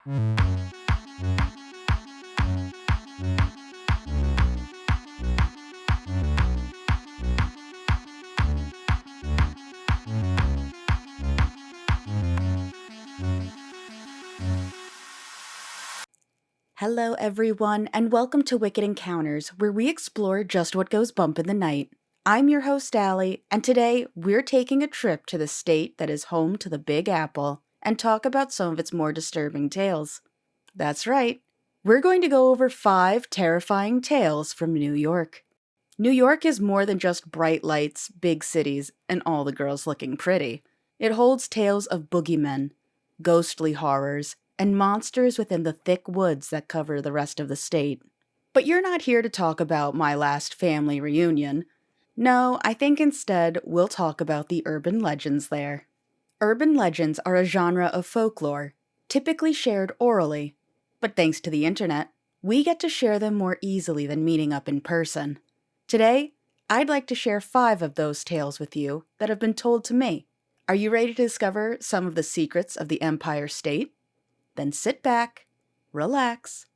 Hello, everyone, and welcome to Wicked Encounters, where we explore just what goes bump in the night. I'm your host, Allie, and today we're taking a trip to the state that is home to the Big Apple and talk about some of its more disturbing tales. That's right, we're going to go over 5 terrifying tales from New York. New York is more than just bright lights, big cities, and all the girls looking pretty. It holds tales of boogeymen, ghostly horrors, and monsters within the thick woods that cover the rest of the state. But you're not here to talk about my last family reunion. No, I think instead we'll talk about the urban legends there. Urban legends are a genre of folklore, typically shared orally. But thanks to the internet, we get to share them more easily than meeting up in person. Today, I'd like to share 5 of those tales with you that have been told to me. Are you ready to discover some of the secrets of the Empire State? Then sit back, relax,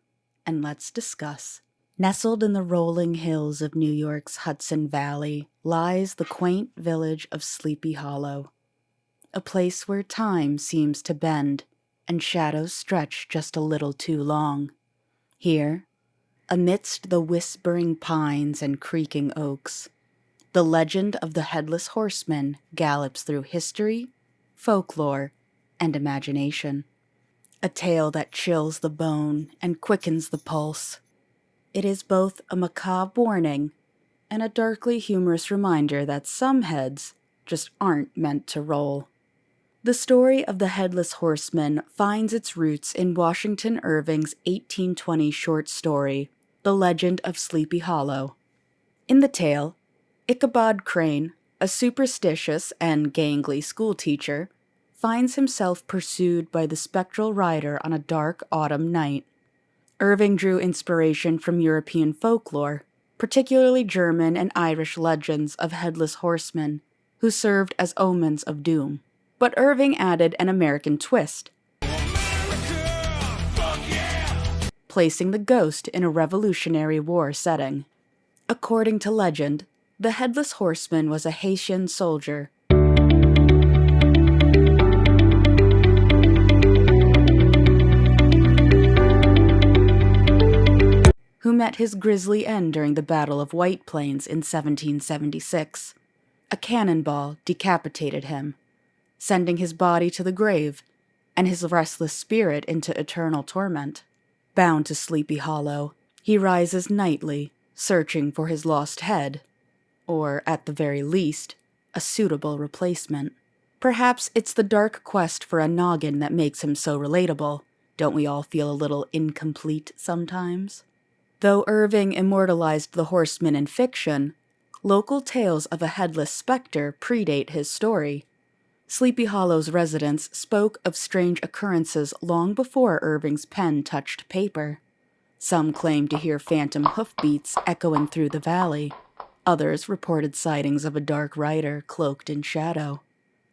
and let's discuss. Nestled in the rolling hills of New York's Hudson Valley lies the quaint village of Sleepy Hollow, a place where time seems to bend and shadows stretch just a little too long. Here, amidst the whispering pines and creaking oaks, the legend of the Headless Horseman gallops through history, folklore, and imagination. A tale that chills the bone and quickens the pulse. It is both a macabre warning and a darkly humorous reminder that some heads just aren't meant to roll. The story of the Headless Horseman finds its roots in Washington Irving's 1820 short story, The Legend of Sleepy Hollow. In the tale, Ichabod Crane, a superstitious and gangly schoolteacher, finds himself pursued by the spectral rider on a dark autumn night. Irving drew inspiration from European folklore, particularly German and Irish legends of headless horsemen, who served as omens of doom. But Irving added an American twist, placing the ghost in a Revolutionary War setting. According to legend, the Headless Horseman was a Haitian soldier who met his grisly end during the Battle of White Plains in 1776. A cannonball decapitated him, sending his body to the grave and his restless spirit into eternal torment. Bound to Sleepy Hollow, he rises nightly, searching for his lost head, or, at the very least, a suitable replacement. Perhaps it's the dark quest for a noggin that makes him so relatable. Don't we all feel a little incomplete sometimes? Though Irving immortalized the horseman in fiction, local tales of a headless specter predate his story. Sleepy Hollow's residents spoke of strange occurrences long before Irving's pen touched paper. Some claimed to hear phantom hoofbeats echoing through the valley. Others reported sightings of a dark rider cloaked in shadow.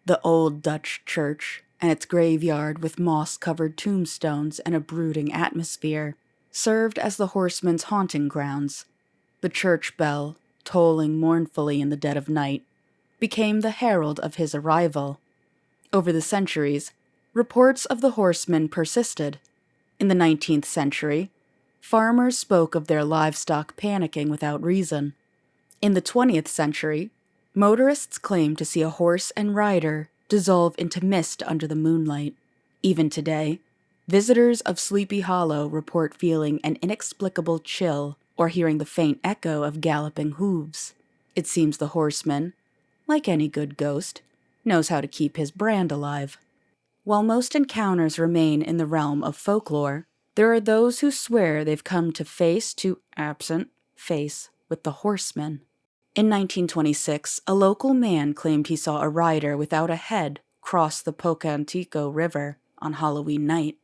The old Dutch church, and its graveyard with moss-covered tombstones and a brooding atmosphere, served as the horseman's haunting grounds. The church bell, tolling mournfully in the dead of night, became the herald of his arrival. Over the centuries, reports of the horseman persisted. In the 19th century, farmers spoke of their livestock panicking without reason. In the 20th century, motorists claimed to see a horse and rider dissolve into mist under the moonlight. Even today, visitors of Sleepy Hollow report feeling an inexplicable chill or hearing the faint echo of galloping hooves. It seems the horseman, like any good ghost, knows how to keep his brand alive. While most encounters remain in the realm of folklore, there are those who swear they've come to face with the horseman. In 1926, a local man claimed he saw a rider without a head cross the Pocantico River on Halloween night.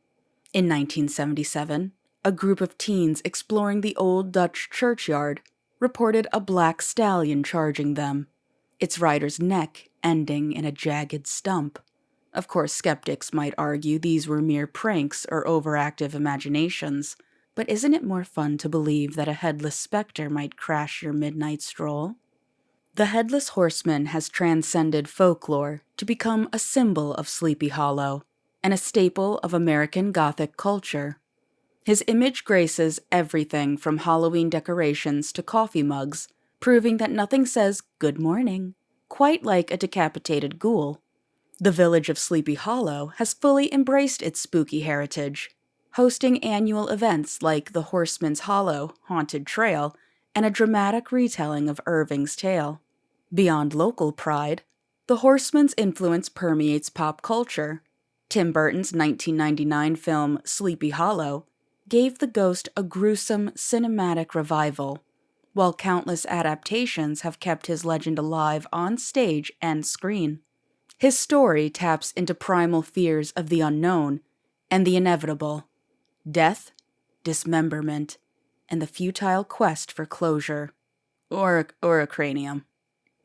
In 1977, a group of teens exploring the old Dutch churchyard reported a black stallion charging them, its rider's neck ending in a jagged stump. Of course, skeptics might argue these were mere pranks or overactive imaginations, but isn't it more fun to believe that a headless specter might crash your midnight stroll? The Headless Horseman has transcended folklore to become a symbol of Sleepy Hollow and a staple of American Gothic culture. His image graces everything from Halloween decorations to coffee mugs, proving that nothing says good morning quite like a decapitated ghoul. The village of Sleepy Hollow has fully embraced its spooky heritage, hosting annual events like the Horseman's Hollow Haunted Trail and a dramatic retelling of Irving's tale. Beyond local pride, the Horseman's influence permeates pop culture. Tim Burton's 1999 film Sleepy Hollow gave the ghost a gruesome cinematic revival, while countless adaptations have kept his legend alive on stage and screen. His story taps into primal fears of the unknown and the inevitable: death, dismemberment, and the futile quest for closure. Or a cranium.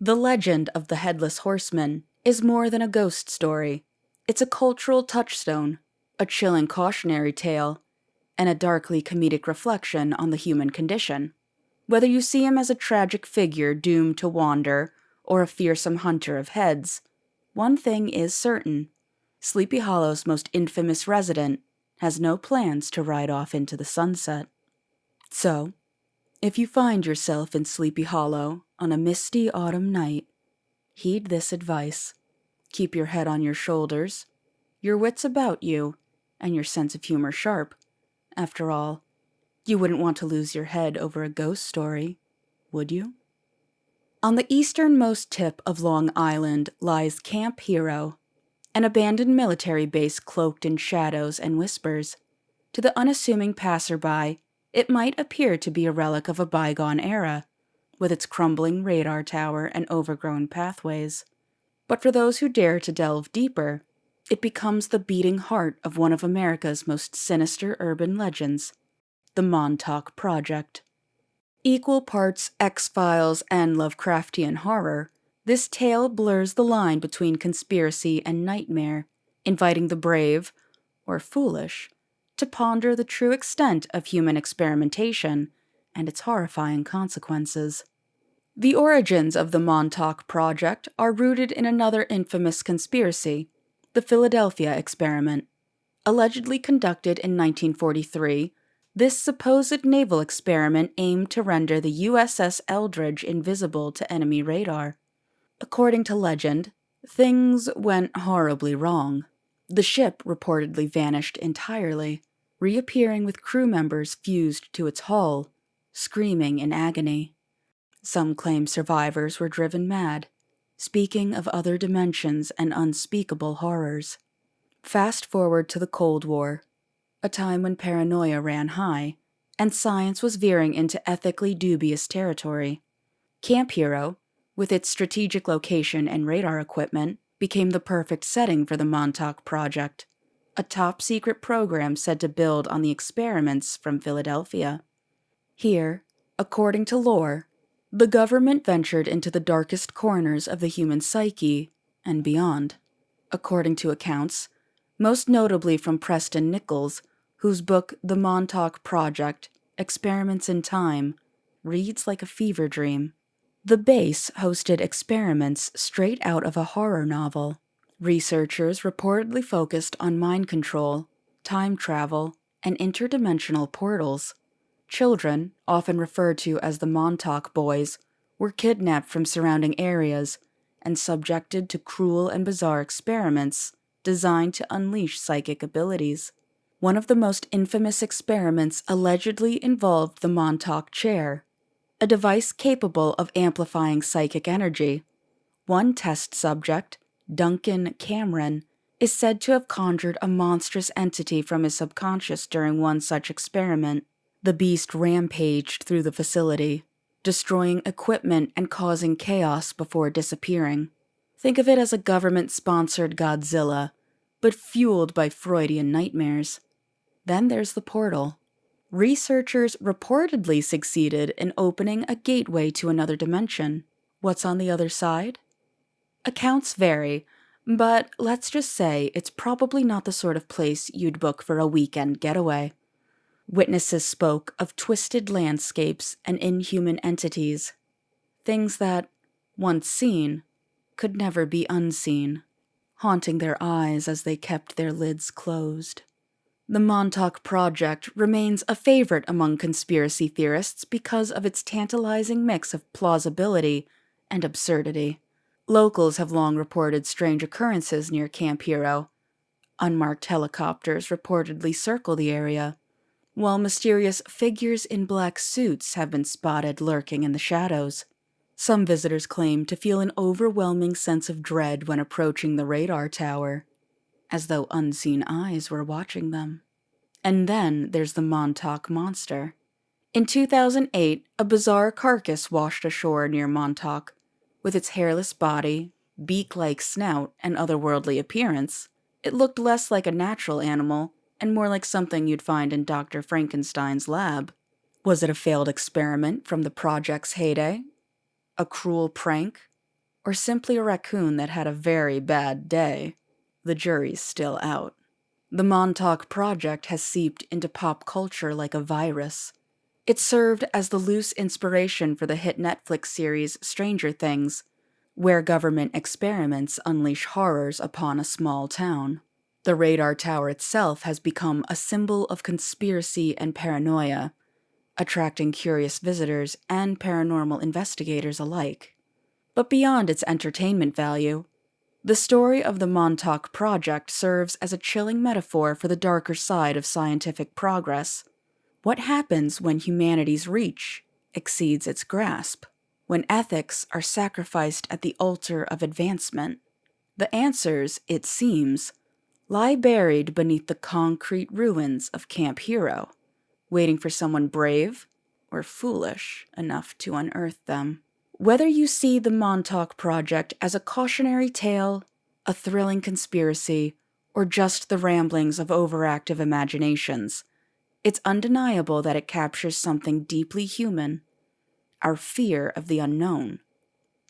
The legend of the Headless Horseman is more than a ghost story. It's a cultural touchstone, a chilling cautionary tale, and a darkly comedic reflection on the human condition. Whether you see him as a tragic figure doomed to wander or a fearsome hunter of heads, one thing is certain: Sleepy Hollow's most infamous resident has no plans to ride off into the sunset. So, if you find yourself in Sleepy Hollow on a misty autumn night, heed this advice. Keep your head on your shoulders, your wits about you, and your sense of humor sharp. After all, you wouldn't want to lose your head over a ghost story, would you? On the easternmost tip of Long Island lies Camp Hero, an abandoned military base cloaked in shadows and whispers. To the unassuming passerby, it might appear to be a relic of a bygone era, with its crumbling radar tower and overgrown pathways. But for those who dare to delve deeper, it becomes the beating heart of one of America's most sinister urban legends, the Montauk Project. Equal parts X-Files and Lovecraftian horror, this tale blurs the line between conspiracy and nightmare, inviting the brave, or foolish, to ponder the true extent of human experimentation and its horrifying consequences. The origins of the Montauk Project are rooted in another infamous conspiracy, the Philadelphia experiment. Allegedly conducted in 1943, this supposed naval experiment aimed to render the USS Eldridge invisible to enemy radar. According to legend, things went horribly wrong. The ship reportedly vanished entirely, reappearing with crew members fused to its hull, screaming in agony. Some claim survivors were driven mad, speaking of other dimensions and unspeakable horrors. Fast forward to the Cold War, a time when paranoia ran high, and science was veering into ethically dubious territory. Camp Hero, with its strategic location and radar equipment, became the perfect setting for the Montauk Project, a top-secret program said to build on the experiments from Philadelphia. Here, according to lore, the government ventured into the darkest corners of the human psyche and beyond. According to accounts, most notably from Preston Nichols, whose book The Montauk Project, Experiments in Time, reads like a fever dream. The base hosted experiments straight out of a horror novel. Researchers reportedly focused on mind control, time travel, and interdimensional portals. Children, often referred to as the Montauk Boys, were kidnapped from surrounding areas and subjected to cruel and bizarre experiments designed to unleash psychic abilities. One of the most infamous experiments allegedly involved the Montauk Chair, a device capable of amplifying psychic energy. One test subject, Duncan Cameron, is said to have conjured a monstrous entity from his subconscious during one such experiment. The beast rampaged through the facility, destroying equipment and causing chaos before disappearing. Think of it as a government-sponsored Godzilla, but fueled by Freudian nightmares. Then there's the portal. Researchers reportedly succeeded in opening a gateway to another dimension. What's on the other side? Accounts vary, But let's just say it's probably not the sort of place you'd book for a weekend getaway. Witnesses spoke of twisted landscapes and inhuman entities, things that, once seen, could never be unseen, haunting their eyes as they kept their lids closed. The Montauk Project remains a favorite among conspiracy theorists because of its tantalizing mix of plausibility and absurdity. Locals have long reported strange occurrences near Camp Hero. Unmarked helicopters reportedly circle the area, while mysterious figures in black suits have been spotted lurking in the shadows. Some visitors claim to feel an overwhelming sense of dread when approaching the radar tower, as though unseen eyes were watching them. And then there's the Montauk Monster. In 2008, a bizarre carcass washed ashore near Montauk. With its hairless body, beak-like snout, and otherworldly appearance, it looked less like a natural animal and more like something you'd find in Dr. Frankenstein's lab. Was it a failed experiment from the project's heyday? A cruel prank? Or simply a raccoon that had a very bad day? The jury's still out. The Montauk Project has seeped into pop culture like a virus. It served as the loose inspiration for the hit Netflix series Stranger Things, where government experiments unleash horrors upon a small town. The radar tower itself has become a symbol of conspiracy and paranoia, attracting curious visitors and paranormal investigators alike. But beyond its entertainment value, the story of the Montauk Project serves as a chilling metaphor for the darker side of scientific progress. What happens when humanity's reach exceeds its grasp? When ethics are sacrificed at the altar of advancement? The answers, it seems, lie buried beneath the concrete ruins of Camp Hero, waiting for someone brave or foolish enough to unearth them. Whether you see the Montauk Project as a cautionary tale, a thrilling conspiracy, or just the ramblings of overactive imaginations, it's undeniable that it captures something deeply human, our fear of the unknown.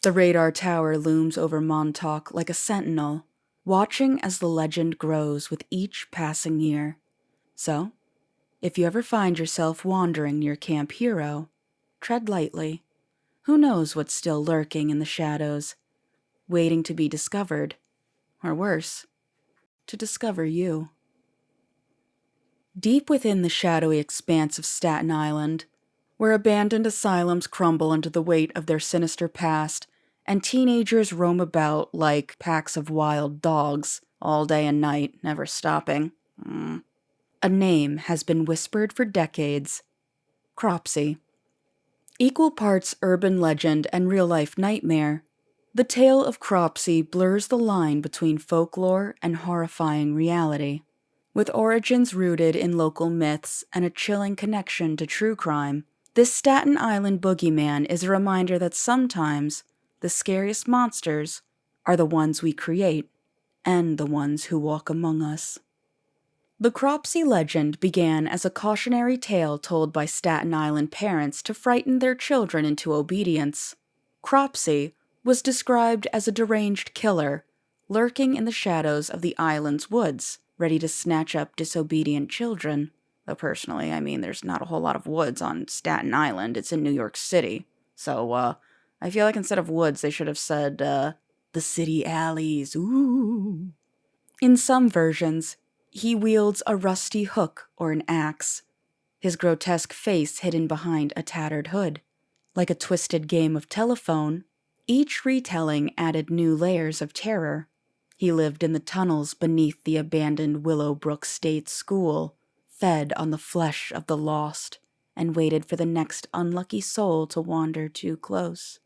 The radar tower looms over Montauk like a sentinel, watching as the legend grows with each passing year. So, if you ever find yourself wandering near Camp Hero, tread lightly. Who knows what's still lurking in the shadows, waiting to be discovered, or worse, to discover you. Deep within the shadowy expanse of Staten Island, where abandoned asylums crumble under the weight of their sinister past, and teenagers roam about like packs of wild dogs, all day and night, never stopping. A name has been whispered for decades: Cropsy. Equal parts urban legend and real-life nightmare, the tale of Cropsy blurs the line between folklore and horrifying reality. With origins rooted in local myths and a chilling connection to true crime, this Staten Island boogeyman is a reminder that sometimes the scariest monsters are the ones we create and the ones who walk among us. The Cropsy legend began as a cautionary tale told by Staten Island parents to frighten their children into obedience. Cropsy was described as a deranged killer, lurking in the shadows of the island's woods, ready to snatch up disobedient children. Though personally, there's not a whole lot of woods on Staten Island. It's in New York City. So, I feel like instead of woods, they should have said, the city alleys. Ooh. In some versions, he wields a rusty hook or an axe, his grotesque face hidden behind a tattered hood. Like a twisted game of telephone, each retelling added new layers of terror. He lived in the tunnels beneath the abandoned Willowbrook State School, fed on the flesh of the lost, and waited for the next unlucky soul to wander too close.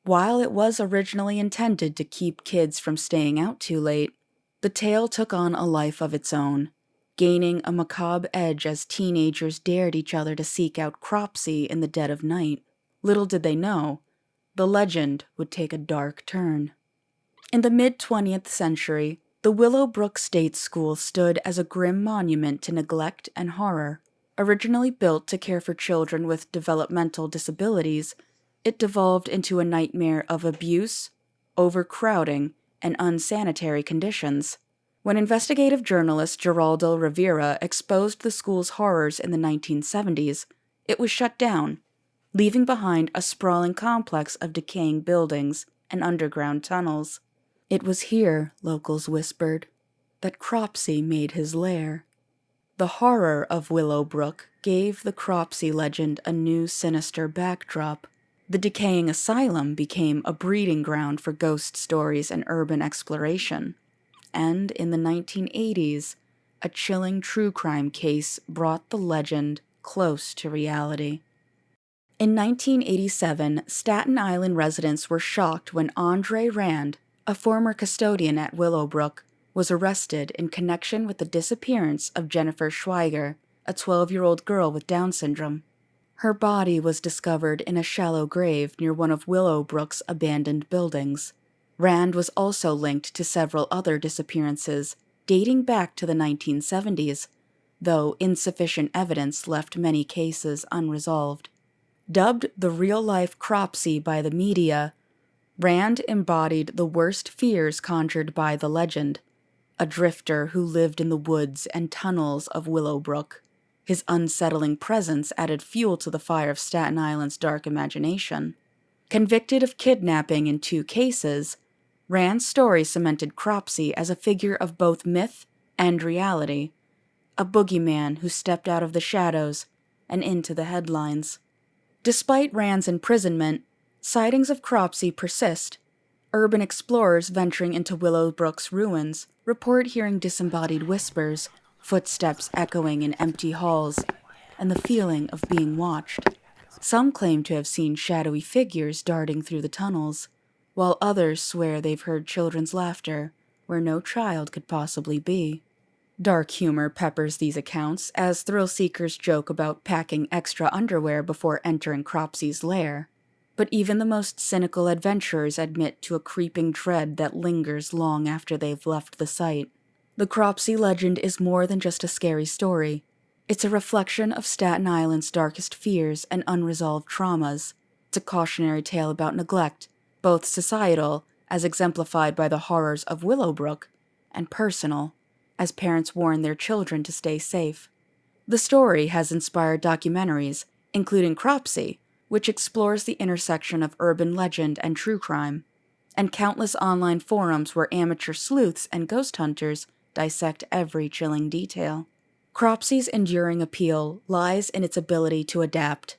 While it was originally intended to keep kids from staying out too late, the tale took on a life of its own, gaining a macabre edge as teenagers dared each other to seek out Cropsy in the dead of night. Little did they know, the legend would take a dark turn. In the mid-20th century, the Willowbrook State School stood as a grim monument to neglect and horror. Originally built to care for children with developmental disabilities, it devolved into a nightmare of abuse, overcrowding, and unsanitary conditions. When investigative journalist Geraldo Rivera exposed the school's horrors in the 1970s, it was shut down, leaving behind a sprawling complex of decaying buildings and underground tunnels. It was here, locals whispered, that Cropsy made his lair. The horror of Willowbrook gave the Cropsy legend a new sinister backdrop. The decaying asylum became a breeding ground for ghost stories and urban exploration. And in the 1980s, a chilling true crime case brought the legend close to reality. In 1987, Staten Island residents were shocked when Andre Rand, a former custodian at Willowbrook, was arrested in connection with the disappearance of Jennifer Schweiger, a 12-year-old girl with Down syndrome. Her body was discovered in a shallow grave near one of Willowbrook's abandoned buildings. Rand was also linked to several other disappearances dating back to the 1970s, though insufficient evidence left many cases unresolved. Dubbed the real-life Cropsy by the media, Rand embodied the worst fears conjured by the legend, a drifter who lived in the woods and tunnels of Willowbrook. His unsettling presence added fuel to the fire of Staten Island's dark imagination. Convicted of kidnapping in 2 cases, Rand's story cemented Cropsy as a figure of both myth and reality, a boogeyman who stepped out of the shadows and into the headlines. Despite Rand's imprisonment, sightings of Cropsy persist. Urban explorers venturing into Willowbrook's ruins report hearing disembodied whispers, footsteps echoing in empty halls, and the feeling of being watched. Some claim to have seen shadowy figures darting through the tunnels, while others swear they've heard children's laughter where no child could possibly be. Dark humor peppers these accounts as thrill-seekers joke about packing extra underwear before entering Cropsy's lair. But even the most cynical adventurers admit to a creeping dread that lingers long after they've left the site. The Cropsy legend is more than just a scary story. It's a reflection of Staten Island's darkest fears and unresolved traumas. It's a cautionary tale about neglect, both societal, as exemplified by the horrors of Willowbrook, and personal, as parents warn their children to stay safe. The story has inspired documentaries, including Cropsy, which explores the intersection of urban legend and true crime, and countless online forums where amateur sleuths and ghost hunters dissect every chilling detail. Cropsy's enduring appeal lies in its ability to adapt.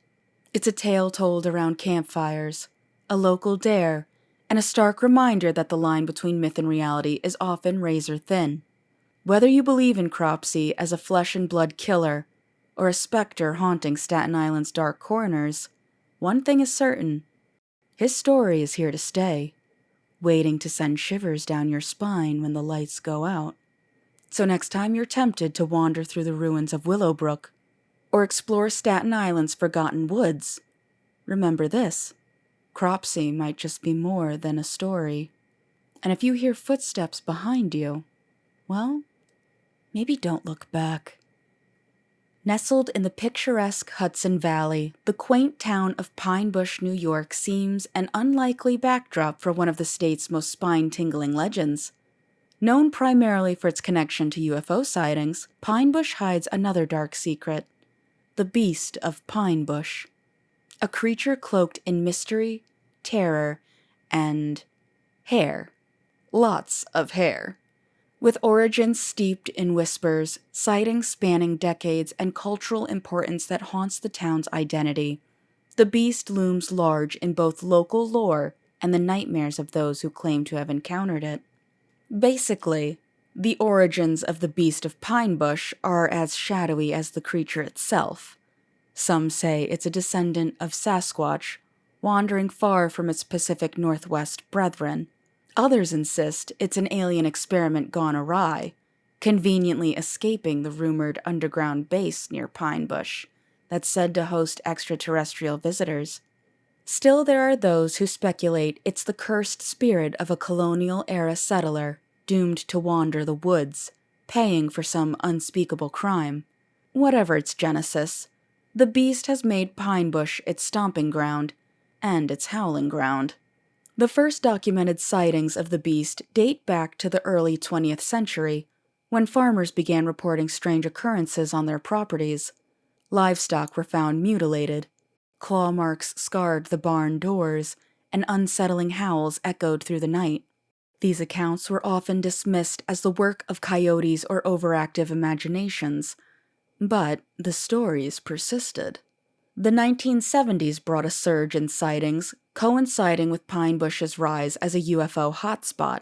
It's a tale told around campfires, a local dare, and a stark reminder that the line between myth and reality is often razor thin. Whether you believe in Cropsy as a flesh-and-blood killer or a specter haunting Staten Island's dark corners, one thing is certain: his story is here to stay, waiting to send shivers down your spine when the lights go out. So next time you're tempted to wander through the ruins of Willowbrook or explore Staten Island's forgotten woods, remember this: Cropsy might just be more than a story. And if you hear footsteps behind you, well, maybe don't look back. Nestled in the picturesque Hudson Valley, the quaint town of Pine Bush, New York seems an unlikely backdrop for one of the state's most spine-tingling legends. Known primarily for its connection to UFO sightings, Pine Bush hides another dark secret: the Beast of Pine Bush. A creature cloaked in mystery, terror, and hair. Lots of hair. With origins steeped in whispers, sightings spanning decades, and cultural importance that haunts the town's identity, the beast looms large in both local lore and the nightmares of those who claim to have encountered it. Basically, the origins of the Beast of Pine Bush are as shadowy as the creature itself. Some say it's a descendant of Sasquatch, wandering far from its Pacific Northwest brethren. Others insist it's an alien experiment gone awry, conveniently escaping the rumored underground base near Pine Bush that's said to host extraterrestrial visitors. Still, there are those who speculate it's the cursed spirit of a colonial-era settler doomed to wander the woods, paying for some unspeakable crime. Whatever its genesis, the beast has made Pine Bush its stomping ground and its howling ground. The first documented sightings of the beast date back to the early 20th century, when farmers began reporting strange occurrences on their properties. Livestock were found mutilated, claw marks scarred the barn doors, and unsettling howls echoed through the night. These accounts were often dismissed as the work of coyotes or overactive imaginations, but the stories persisted. The 1970s brought a surge in sightings, coinciding with Pine Bush's rise as a UFO hotspot.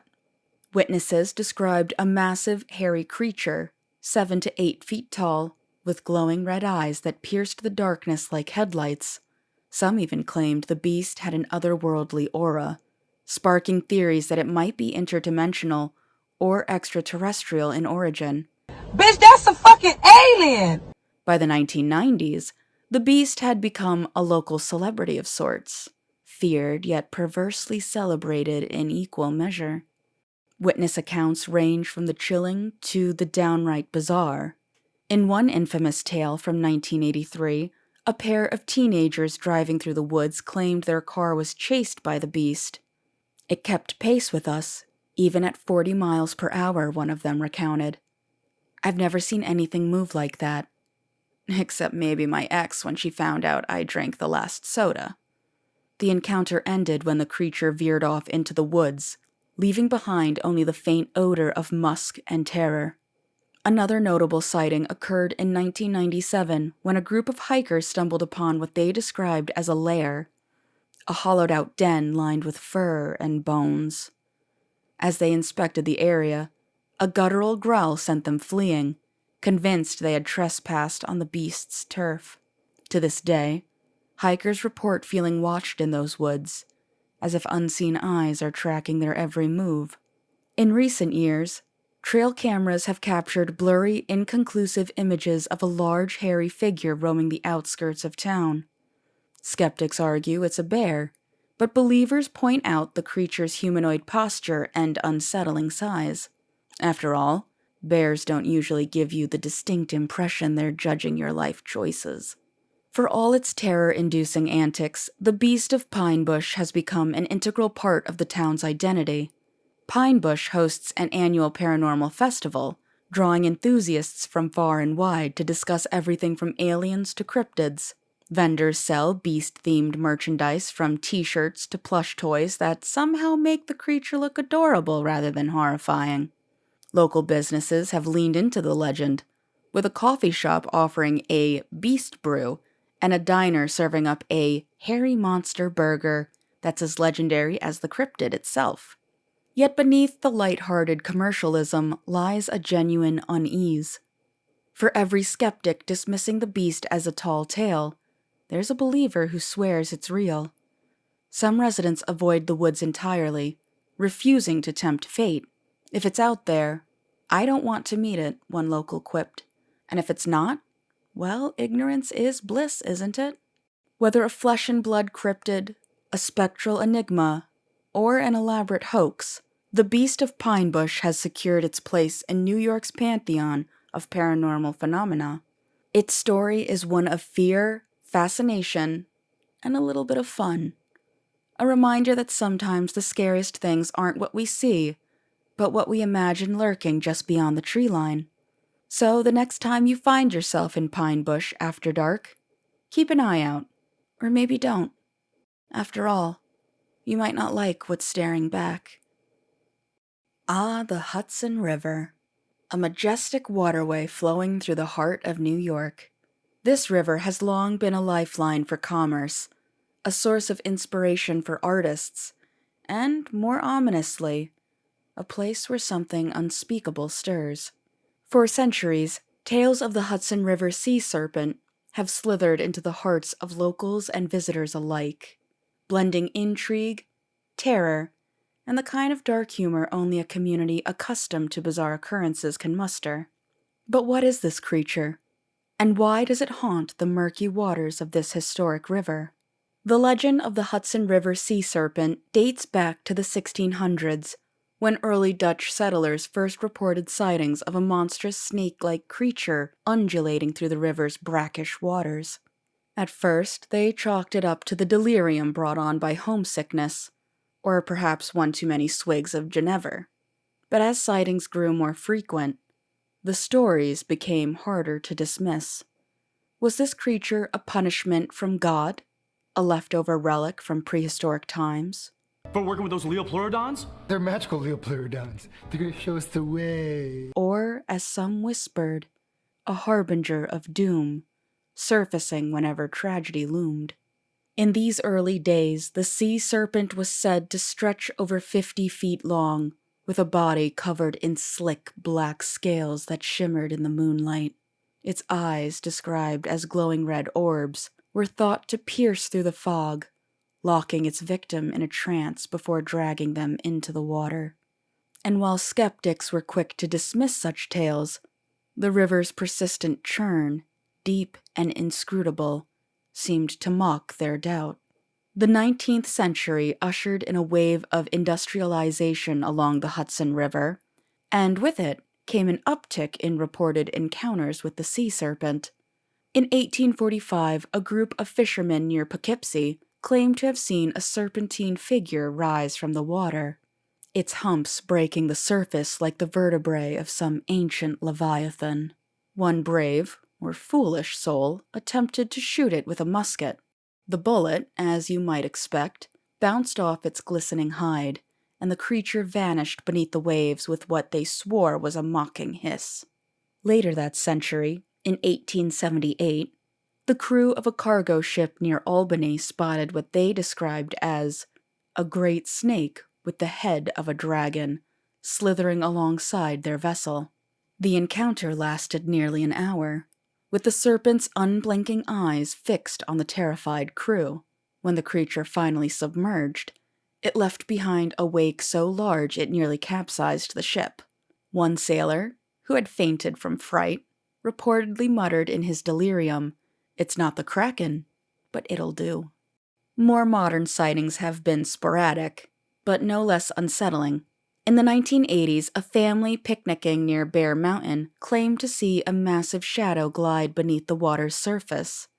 Witnesses described a massive, hairy creature, 7 to 8 feet tall, with glowing red eyes that pierced the darkness like headlights. Some even claimed the beast had an otherworldly aura, sparking theories that it might be interdimensional or extraterrestrial in origin. Bitch, that's a fucking alien! By the 1990s, the beast had become a local celebrity of sorts, feared yet perversely celebrated in equal measure. Witness accounts range from the chilling to the downright bizarre. In one infamous tale from 1983, a pair of teenagers driving through the woods claimed their car was chased by the beast. "It kept pace with us, even at 40 miles per hour," one of them recounted. "I've never seen anything move like that. Except maybe my ex when she found out I drank the last soda." The encounter ended when the creature veered off into the woods, leaving behind only the faint odor of musk and terror. Another notable sighting occurred in 1997 when a group of hikers stumbled upon what they described as a lair, a hollowed-out den lined with fur and bones. As they inspected the area, a guttural growl sent them fleeing, convinced they had trespassed on the beast's turf. To this day, hikers report feeling watched in those woods, as if unseen eyes are tracking their every move. In recent years, trail cameras have captured blurry, inconclusive images of a large, hairy figure roaming the outskirts of town. Skeptics argue it's a bear, but believers point out the creature's humanoid posture and unsettling size. After all, bears don't usually give you the distinct impression they're judging your life choices. For all its terror-inducing antics, the Beast of Pine Bush has become an integral part of the town's identity. Pine Bush hosts an annual paranormal festival, drawing enthusiasts from far and wide to discuss everything from aliens to cryptids. Vendors sell beast-themed merchandise from t-shirts to plush toys that somehow make the creature look adorable rather than horrifying. Local businesses have leaned into the legend, with a coffee shop offering a beast brew and a diner serving up a hairy monster burger that's as legendary as the cryptid itself. Yet beneath the light-hearted commercialism lies a genuine unease. For every skeptic dismissing the beast as a tall tale, there's a believer who swears it's real. Some residents avoid the woods entirely, refusing to tempt fate. "If it's out there, I don't want to meet it," one local quipped. "And if it's not, well, ignorance is bliss, isn't it?" Whether a flesh-and-blood cryptid, a spectral enigma, or an elaborate hoax, the Beast of Pine Bush has secured its place in New York's pantheon of paranormal phenomena. Its story is one of fear, fascination, and a little bit of fun. A reminder that sometimes the scariest things aren't what we see, but what we imagine lurking just beyond the tree line. So the next time you find yourself in Pine Bush after dark, keep an eye out. Or maybe don't. After all, you might not like what's staring back. Ah, the Hudson River. A majestic waterway flowing through the heart of New York. This river has long been a lifeline for commerce, a source of inspiration for artists, and, more ominously, a place where something unspeakable stirs. For centuries, tales of the Hudson River sea serpent have slithered into the hearts of locals and visitors alike, blending intrigue, terror, and the kind of dark humor only a community accustomed to bizarre occurrences can muster. But what is this creature? And why does it haunt the murky waters of this historic river? The legend of the Hudson River sea serpent dates back to the 1600s, when early Dutch settlers first reported sightings of a monstrous snake-like creature undulating through the river's brackish waters. At first, they chalked it up to the delirium brought on by homesickness, or perhaps one too many swigs of Genever. But as sightings grew more frequent, the stories became harder to dismiss. Was this creature a punishment from God? A leftover relic from prehistoric times? For working with those Leopleurodons? They're magical Leopleurodons. They're gonna show us the way. Or, as some whispered, a harbinger of doom, surfacing whenever tragedy loomed. In these early days, the sea serpent was said to stretch over 50 feet long, with a body covered in slick black scales that shimmered in the moonlight. Its eyes, described as glowing red orbs, were thought to pierce through the fog, locking its victim in a trance before dragging them into the water. And while skeptics were quick to dismiss such tales, the river's persistent churn, deep and inscrutable, seemed to mock their doubt. The 19th century ushered in a wave of industrialization along the Hudson River, and with it came an uptick in reported encounters with the sea serpent. In 1845, a group of fishermen near Poughkeepsie claimed to have seen a serpentine figure rise from the water, its humps breaking the surface like the vertebrae of some ancient leviathan. One brave, or foolish soul attempted to shoot it with a musket. The bullet, as you might expect, bounced off its glistening hide, and the creature vanished beneath the waves with what they swore was a mocking hiss. Later that century, in 1878, the crew of a cargo ship near Albany spotted what they described as a great snake with the head of a dragon, slithering alongside their vessel. The encounter lasted nearly an hour, with the serpent's unblinking eyes fixed on the terrified crew. When the creature finally submerged, it left behind a wake so large it nearly capsized the ship. One sailor, who had fainted from fright, reportedly muttered in his delirium, "It's not the Kraken, but it'll do." More modern sightings have been sporadic, but no less unsettling. In the 1980s, a family picnicking near Bear Mountain claimed to see a massive shadow glide beneath the water's surface.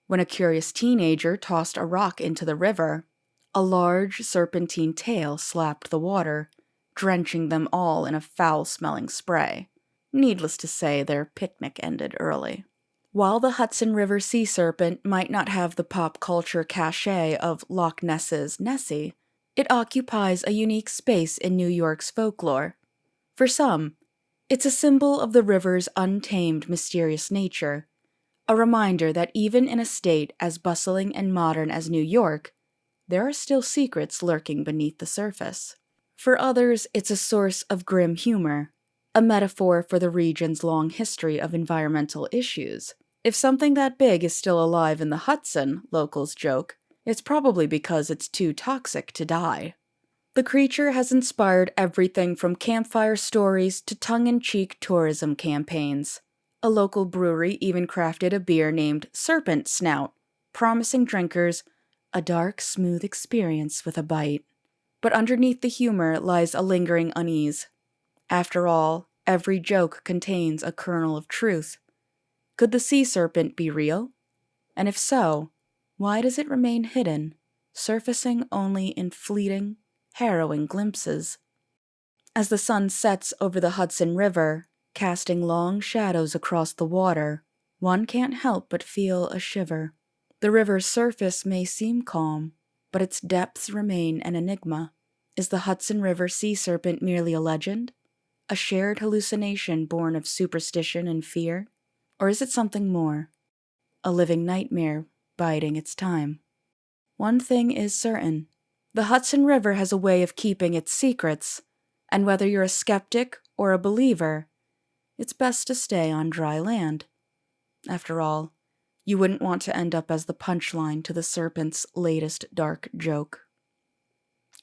When a curious teenager tossed a rock into the river, a large serpentine tail slapped the water, drenching them all in a foul-smelling spray. Needless to say, their picnic ended early. While the Hudson River sea serpent might not have the pop culture cachet of Loch Ness's Nessie, it occupies a unique space in New York's folklore. For some, it's a symbol of the river's untamed, mysterious nature, a reminder that even in a state as bustling and modern as New York, there are still secrets lurking beneath the surface. For others, it's a source of grim humor, a metaphor for the region's long history of environmental issues. If something that big is still alive in the Hudson, locals joke, it's probably because it's too toxic to die. The creature has inspired everything from campfire stories to tongue-in-cheek tourism campaigns. A local brewery even crafted a beer named Serpent Snout, promising drinkers a dark, smooth experience with a bite. But underneath the humor lies a lingering unease. After all, every joke contains a kernel of truth. Could the sea serpent be real? And if so, why does it remain hidden, surfacing only in fleeting, harrowing glimpses? As the sun sets over the Hudson River, casting long shadows across the water, one can't help but feel a shiver. The river's surface may seem calm, but its depths remain an enigma. Is the Hudson River sea serpent merely a legend? A shared hallucination born of superstition and fear? Or is it something more? A living nightmare biding its time? One thing is certain. The Hudson River has a way of keeping its secrets, and whether you're a skeptic or a believer, it's best to stay on dry land. After all, you wouldn't want to end up as the punchline to the serpent's latest dark joke.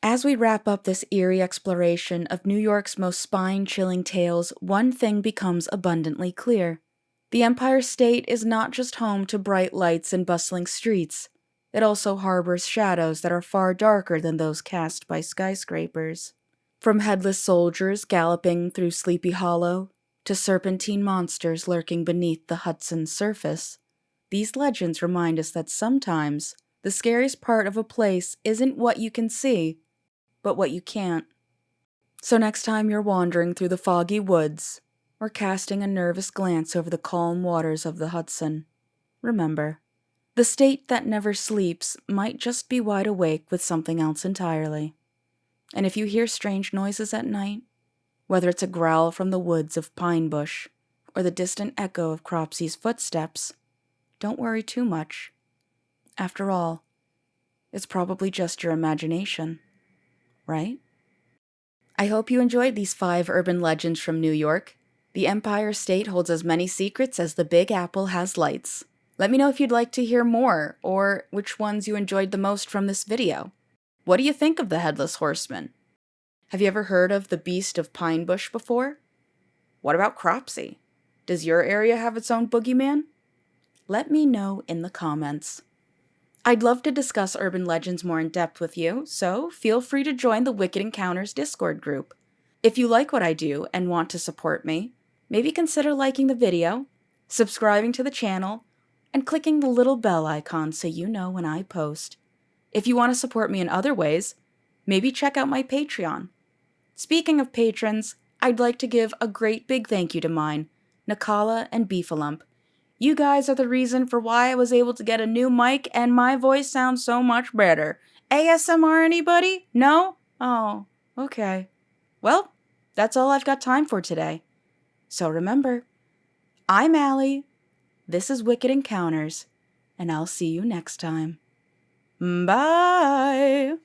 As we wrap up this eerie exploration of New York's most spine-chilling tales, one thing becomes abundantly clear. The Empire State is not just home to bright lights and bustling streets. It also harbors shadows that are far darker than those cast by skyscrapers. From headless soldiers galloping through Sleepy Hollow to serpentine monsters lurking beneath the Hudson's surface, these legends remind us that sometimes the scariest part of a place isn't what you can see, but what you can't. So next time you're wandering through the foggy woods, or casting a nervous glance over the calm waters of the Hudson, remember, the state that never sleeps might just be wide awake with something else entirely. And if you hear strange noises at night, whether it's a growl from the woods of Pine Bush or the distant echo of Cropsy's footsteps, don't worry too much. After all, it's probably just your imagination, right? I hope you enjoyed these 5 urban legends from New York. The Empire State holds as many secrets as the Big Apple has lights. Let me know if you'd like to hear more, or which ones you enjoyed the most from this video. What do you think of the Headless Horseman? Have you ever heard of the Beast of Pine Bush before? What about Cropsy? Does your area have its own boogeyman? Let me know in the comments. I'd love to discuss urban legends more in depth with you, so feel free to join the Wicked Encounters Discord group. If you like what I do and want to support me, maybe consider liking the video, subscribing to the channel, and clicking the little bell icon so you know when I post. If you want to support me in other ways, maybe check out my Patreon. Speaking of patrons, I'd like to give a great big thank you to mine, Nakala and Beefalump. You guys are the reason for why I was able to get a new mic and my voice sounds so much better. ASMR anybody? No? Oh, okay. Well, that's all I've got time for today. So remember, I'm Allie, this is Wicked Encounters, and I'll see you next time. Bye!